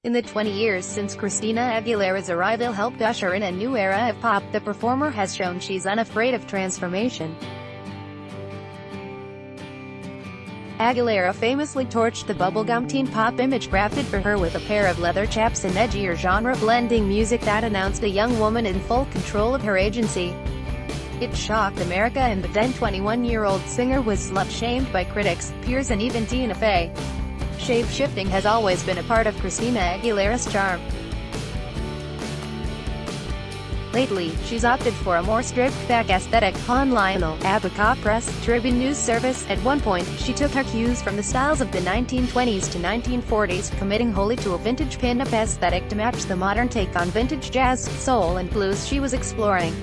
In the 20 years since Christina Aguilera's arrival helped usher in a new era of pop, the performer has shown she's unafraid of transformation. Aguilera famously torched the bubblegum teen pop image crafted for her with a pair of leather chaps and edgier genre-blending music that announced a young woman in full control of her agency. It shocked America, and the then 21-year-old singer was slut-shamed by critics, peers and even Tina Fey. Shape-shifting has always been a part of Christina Aguilera's charm. Lately, she's opted for a more stripped-back aesthetic. On Lionel Abaca Press Tribune News Service, at one point, she took her cues from the styles of the 1920s to 1940s, committing wholly to a vintage pin-up aesthetic to match the modern take on vintage jazz, soul and blues she was exploring.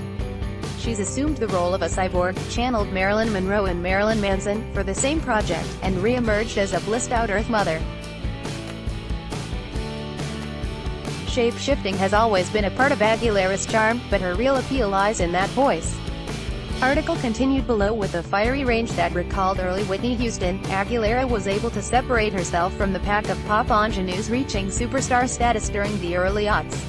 She's assumed the role of a cyborg, channeled Marilyn Monroe and Marilyn Manson, for the same project, and re-emerged as a blissed-out Earth Mother. Shape-shifting has always been a part of Aguilera's charm, but her real appeal lies in that voice. Article continued below. With a fiery range that recalled early Whitney Houston, Aguilera was able to separate herself from the pack of pop ingenues reaching superstar status during the early aughts.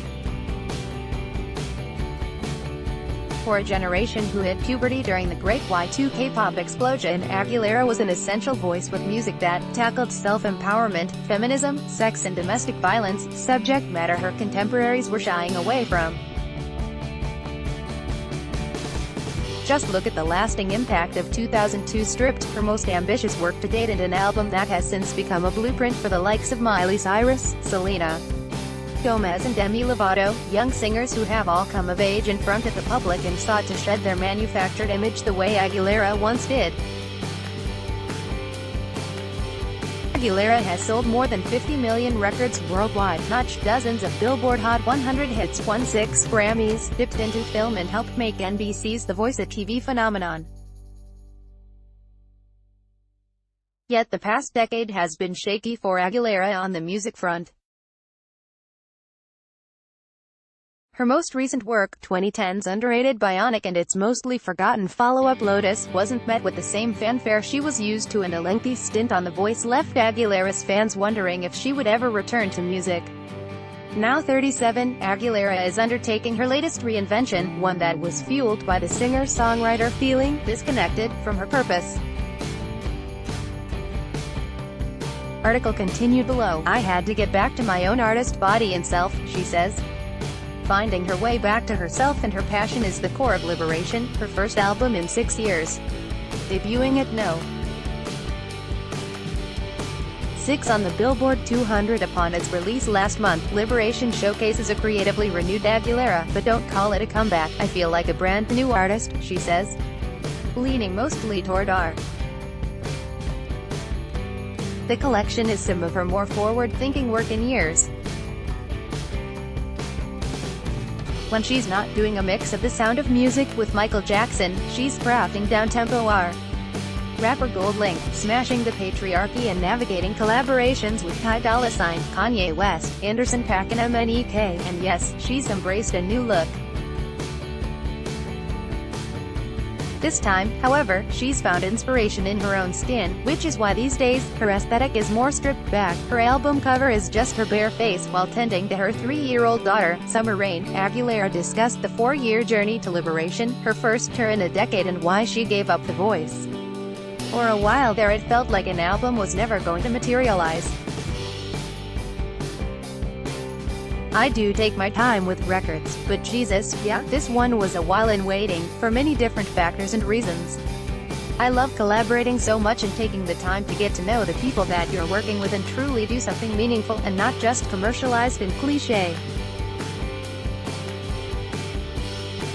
For a generation who hit puberty during the great Y2K pop explosion, Aguilera was an essential voice with music that tackled self-empowerment, feminism, sex and domestic violence, subject matter her contemporaries were shying away from. Just look at the lasting impact of 2002's Stripped, her most ambitious work to date, and an album that has since become a blueprint for the likes of Miley Cyrus, Selena Gomez and Demi Lovato, young singers who have all come of age in front of the public and sought to shed their manufactured image the way Aguilera once did. Aguilera has sold more than 50 million records worldwide, notched dozens of Billboard Hot 100 hits, won 6 Grammys, dipped into film and helped make NBC's The Voice a TV phenomenon. Yet the past decade has been shaky for Aguilera on the music front. Her most recent work, 2010's underrated Bionic and its mostly forgotten follow-up Lotus, wasn't met with the same fanfare she was used to, and a lengthy stint on The Voice left Aguilera's fans wondering if she would ever return to music. Now 37, Aguilera is undertaking her latest reinvention, one that was fueled by the singer-songwriter feeling disconnected from her purpose. Article continued below. I had to get back to my own artist body and self, she says. Finding her way back to herself and her passion is the core of Liberation, her first album in 6 years. Debuting at No. 6 on the Billboard 200 upon its release last month, Liberation showcases a creatively renewed Aguilera, but don't call it a comeback. I feel like a brand new artist, she says, leaning mostly toward art. The collection is some of her more forward-thinking work in years. When she's not doing a mix of The Sound of Music with Michael Jackson, she's crafting down-tempo rapper Gold Link, smashing the patriarchy and navigating collaborations with Ty Dolla $ign, Kanye West, Anderson .Paak and MNEK, and yes, she's embraced a new look. This time, however, she's found inspiration in her own skin, which is why these days, her aesthetic is more stripped back. Her album cover is just her bare face while tending to her 3-year-old daughter, Summer Rain. Aguilera discussed the 4-year journey to liberation, her first tour in a decade, and why she gave up The Voice. For a while there it felt like an album was never going to materialize. I do take my time with records, but Jesus, yeah, this one was a while in waiting, for many different factors and reasons. I love collaborating so much and taking the time to get to know the people that you're working with and truly do something meaningful, and not just commercialized and cliché.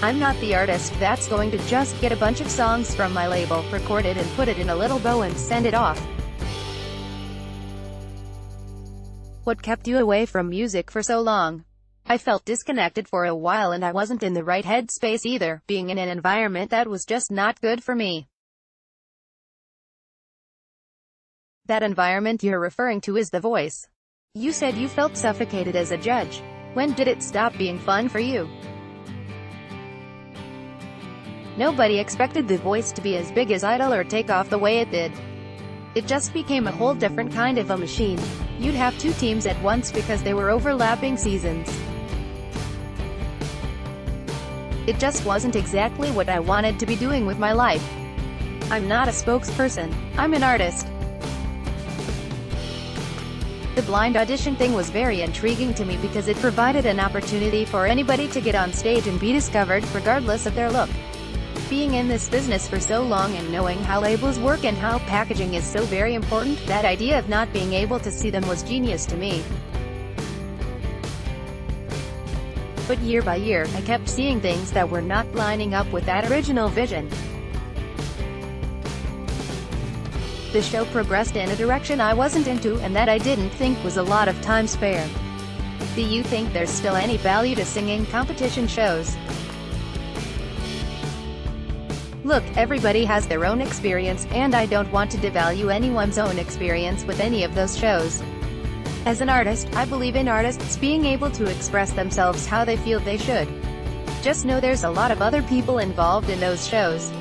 I'm not the artist that's going to just get a bunch of songs from my label, record it and put it in a little bow and send it off. What kept you away from music for so long? I felt disconnected for a while and I wasn't in the right headspace either, being in an environment that was just not good for me. That environment you're referring to is The Voice. You said you felt suffocated as a judge. When did it stop being fun for you? Nobody expected The Voice to be as big as Idol or take off the way it did. It just became a whole different kind of a machine. you'd have two teams at once because they were overlapping seasons. It just wasn't exactly what I wanted to be doing with my life. I'm not a spokesperson. I'm an artist. The blind audition thing was very intriguing to me because it provided an opportunity for anybody to get on stage and be discovered, regardless of their look. Being in this business for so long and knowing how labels work and how packaging is so very important, that idea of not being able to see them was genius to me. But year by year, I kept seeing things that were not lining up with that original vision. The show progressed in a direction I wasn't into and that I didn't think was a lot of time spare. Do you think there's still any value to singing competition shows? Look, everybody has their own experience, and I don't want to devalue anyone's own experience with any of those shows. As an artist, I believe in artists being able to express themselves how they feel they should. Just know there's a lot of other people involved in those shows.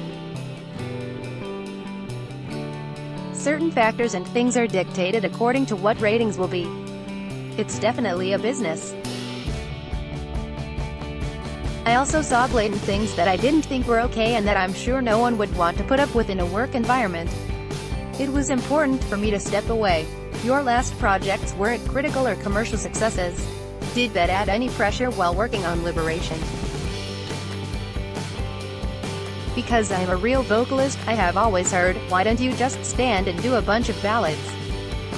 Certain factors and things are dictated according to what ratings will be. It's definitely a business. I also saw blatant things that I didn't think were okay and that I'm sure no one would want to put up with in a work environment. It was important for me to step away. Your last projects weren't critical or commercial successes. Did that add any pressure while working on Liberation? Because I'm a real vocalist, I have always heard, why don't you just stand and do a bunch of ballads?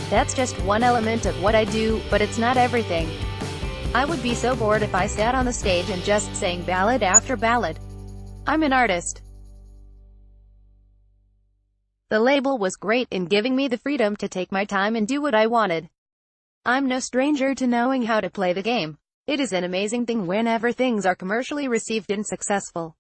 That's just one element of what I do, but it's not everything. I would be so bored if I sat on the stage and just sang ballad after ballad. I'm an artist. The label was great in giving me the freedom to take my time and do what I wanted. I'm no stranger to knowing how to play the game. It is an amazing thing whenever things are commercially received and successful.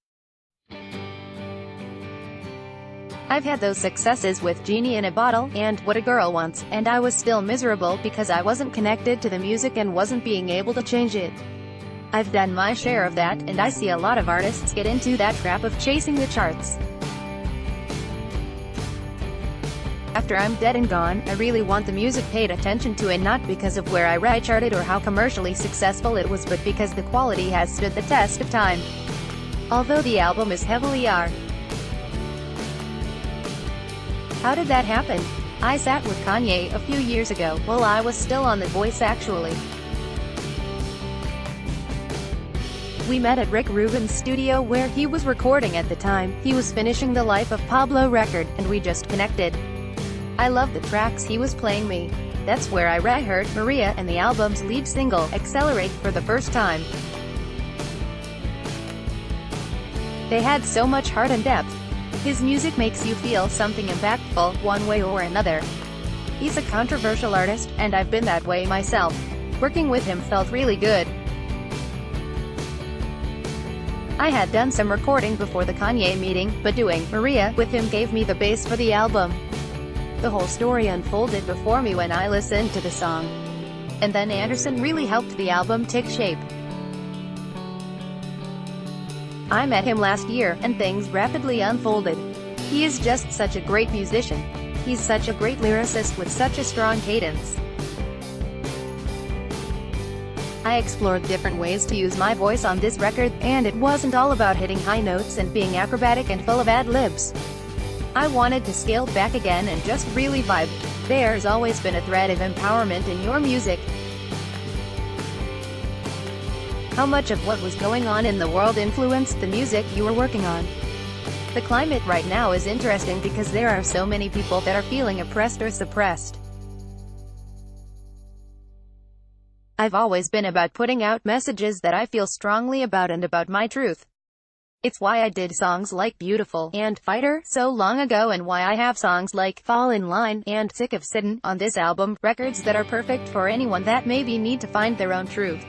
I've had those successes with Genie in a Bottle, and What a Girl Wants, and I was still miserable because I wasn't connected to the music and wasn't being able to change it. I've done my share of that, and I see a lot of artists get into that trap of chasing the charts. After I'm dead and gone, I really want the music paid attention to, and not because of where I write charted or how commercially successful it was, but because the quality has stood the test of time. Although the album is heavily R. How did that happen? I sat with Kanye a few years ago, while I was still on The Voice actually. We met at Rick Rubin's studio where he was recording at the time. He was finishing the Life of Pablo record, and we just connected. I loved the tracks he was playing me. That's where I heard Maria and the album's lead single, Accelerate, for the first time. They had so much heart and depth. His music makes you feel something impactful, one way or another. He's a controversial artist, and I've been that way myself. Working with him felt really good. I had done some recording before the Kanye meeting, but doing Maria with him gave me the base for the album. The whole story unfolded before me when I listened to the song. And then Anderson really helped the album take shape. I met him last year, and things rapidly unfolded. He is just such a great musician. He's such a great lyricist with such a strong cadence. I explored different ways to use my voice on this record, and it wasn't all about hitting high notes and being acrobatic and full of ad-libs. I wanted to scale back again and just really vibe. There's always been a thread of empowerment in your music. How much of what was going on in the world influenced the music you were working on? The climate right now is interesting because there are so many people that are feeling oppressed or suppressed. I've always been about putting out messages that I feel strongly about and about my truth. It's why I did songs like Beautiful and Fighter so long ago, and why I have songs like Fall in Line and Sick of Sittin' on this album, records that are perfect for anyone that maybe need to find their own truth.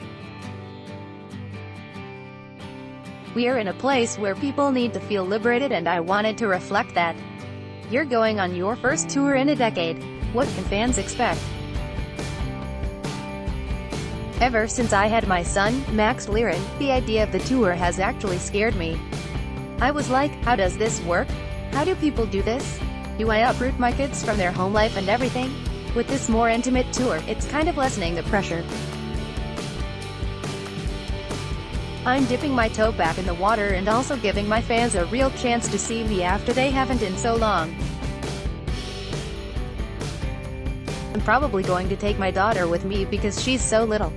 We are in a place where people need to feel liberated, and I wanted to reflect that. You're going on your first tour in a decade. What can fans expect? Ever since I had my son, Max Liren, the idea of the tour has actually scared me. I was like, how does this work? How do people do this? Do I uproot my kids from their home life and everything? With this more intimate tour, it's kind of lessening the pressure. I'm dipping my toe back in the water and also giving my fans a real chance to see me after they haven't in so long. I'm probably going to take my daughter with me because she's so little.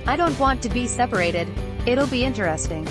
I don't want to be separated. It'll be interesting.